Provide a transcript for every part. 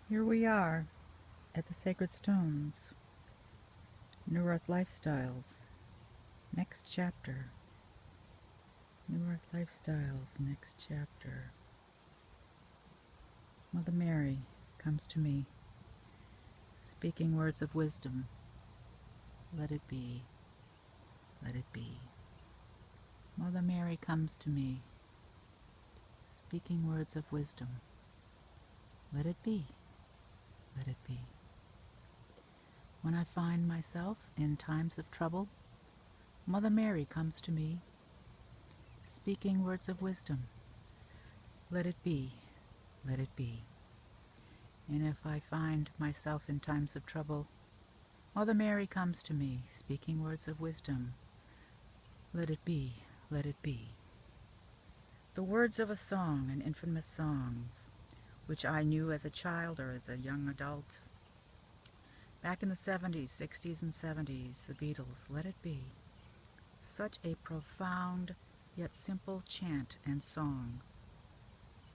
Here we are at the Sacred Stones, New Earth Lifestyles, next chapter. New Earth Lifestyles, next chapter. Mother Mary comes to me, speaking words of wisdom. Let it be, let it be. Mother Mary comes to me, speaking words of wisdom. Let it be, let it be. When I find myself in times of trouble, Mother Mary comes to me, speaking words of wisdom. Let it be, let it be. And if I find myself in times of trouble, Mother Mary comes to me, speaking words of wisdom. Let it be, let it be. The words of a song, an infamous song, which I knew as a child or as a young adult. Back in the 70s, 60s and 70s, the Beatles, Let It Be. Such a profound yet simple chant and song.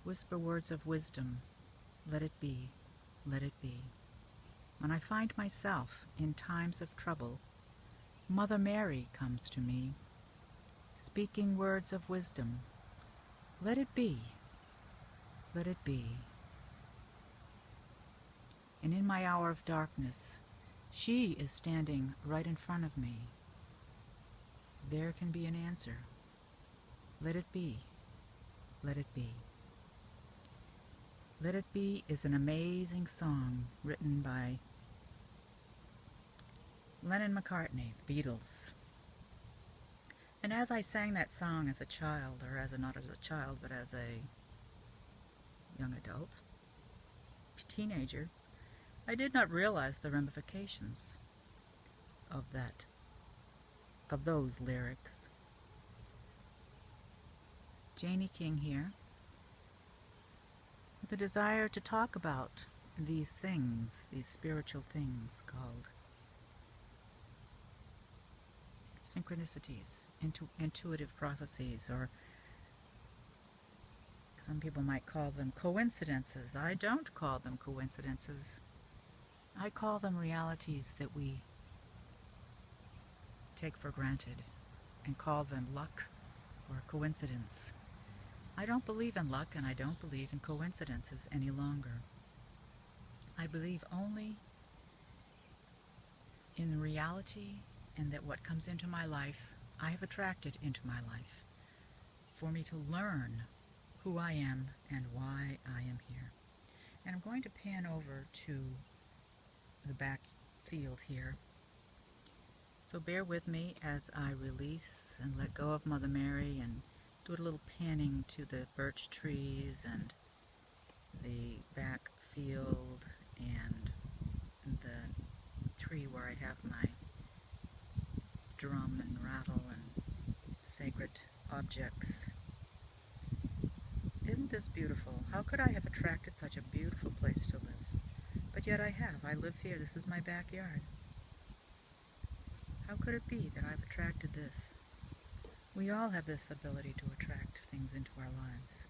Whisper words of wisdom. Let it be, let it be. When I find myself in times of trouble, Mother Mary comes to me, speaking words of wisdom. Let it be, let it be. And in my hour of darkness, she is standing right in front of me. There can be an answer. Let it be, let it be. Let It Be is an amazing song written by Lennon-McCartney, the Beatles. And as I sang that song as a child, or not as a child, but as a young adult, teenager, I did not realize the ramifications of those lyrics. JaneE King here, with a desire to talk about these things, these spiritual things called synchronicities, intuitive processes, or some people might call them coincidences. I don't call them coincidences. I call them realities that we take for granted and call them luck or coincidence. I don't believe in luck and I don't believe in coincidences any longer. I believe only in reality, and that what comes into my life, I have attracted into my life for me to learn who I am and why I am here. And I'm going to pan over to the back field here. So bear with me as I release and let go of Mother Mary and do a little panning to the birch trees and the back field and the tree where I have my drum and rattle and sacred objects. Isn't this beautiful? How could I have attracted such a beautiful place to live? But yet I have. I live here. This is my backyard. How could it be that I've attracted this? We all have this ability to attract things into our lives.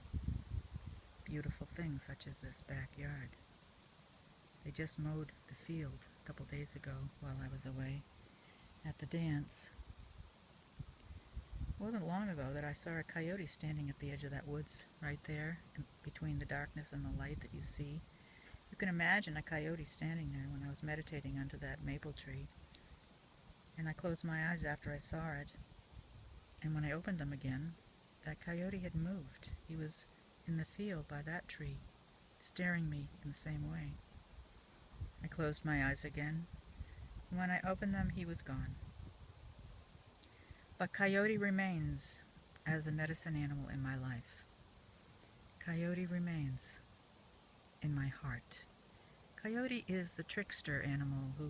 Beautiful things such as this backyard. They just mowed the field a couple days ago while I was away at the dance. It wasn't long ago that I saw a coyote standing at the edge of that woods right there, between the darkness and the light that you see. You can imagine a coyote standing there when I was meditating under that maple tree. And I closed my eyes after I saw it. And when I opened them again, that coyote had moved. He was in the field by that tree, staring me in the same way. I closed my eyes again, and when I opened them, he was gone. But coyote remains as a medicine animal in my life. Coyote remains in my heart. Coyote is the trickster animal who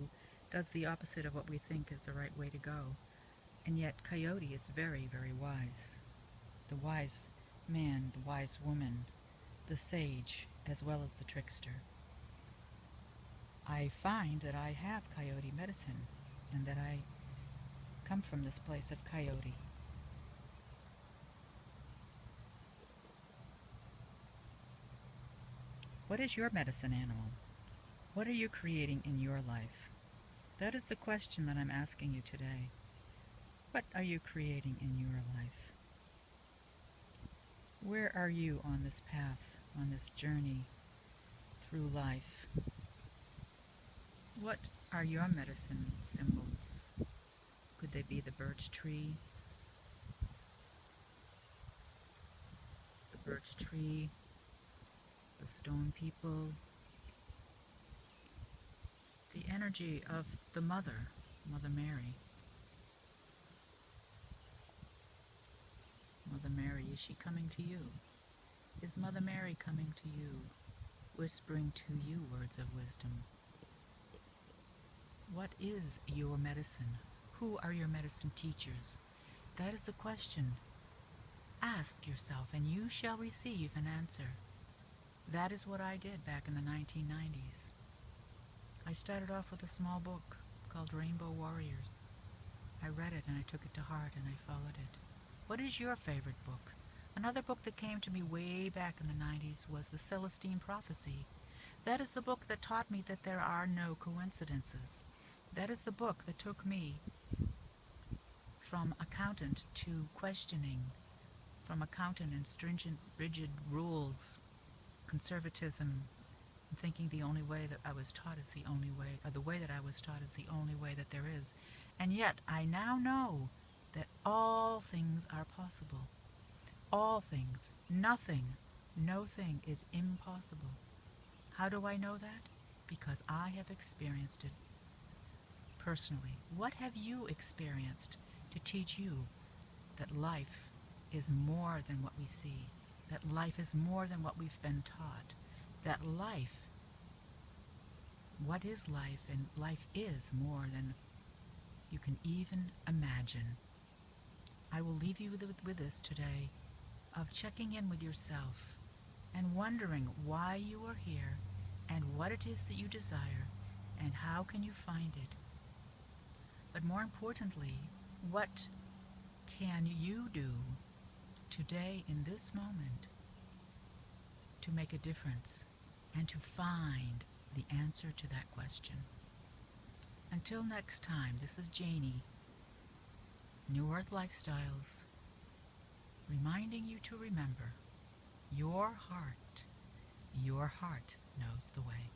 does the opposite of what we think is the right way to go. And yet coyote is very, very wise. The wise man, the wise woman, the sage, as well as the trickster. I find that I have coyote medicine, and that I come from this place of coyote. What is your medicine animal? What are you creating in your life? That is the question that I'm asking you today. What are you creating in your life? Where are you on this path, on this journey through life? What are your medicine symbols? Could they be the birch tree, the stone people, the energy of the mother, Mother Mary? Mother Mary, is she coming to you? Is Mother Mary coming to you, whispering to you words of wisdom? What is your medicine? Who are your medicine teachers? That is the question. Ask yourself, and you shall receive an answer. That is what I did back in the 1990s. I started off with a small book called Rainbow Warriors. I read it and I took it to heart and I followed it. What is your favorite book? Another book that came to me way back in the 90s was The Celestine Prophecy. That is the book that taught me that there are no coincidences. That is the book that took me from accountant to questioning, from accountant and stringent, rigid rules, conservatism, and thinking the only way that I was taught is the only way, or the way that I was taught is the only way that there is. And yet, I now know that all things are possible. All things. Nothing. No thing is impossible. How do I know that? Because I have experienced it personally. What have you experienced to teach you that life is more than what we see? That life is more than what we've been taught? That life, what is life? And life is more than you can even imagine. I will leave you with this today, of checking in with yourself and wondering why you are here and what it is that you desire and how can you find it. But more importantly, what can you do today in this moment to make a difference and to find the answer to that question? Until next time, this is JaneE, New Earth Lifestyles, reminding you to remember your heart knows the way.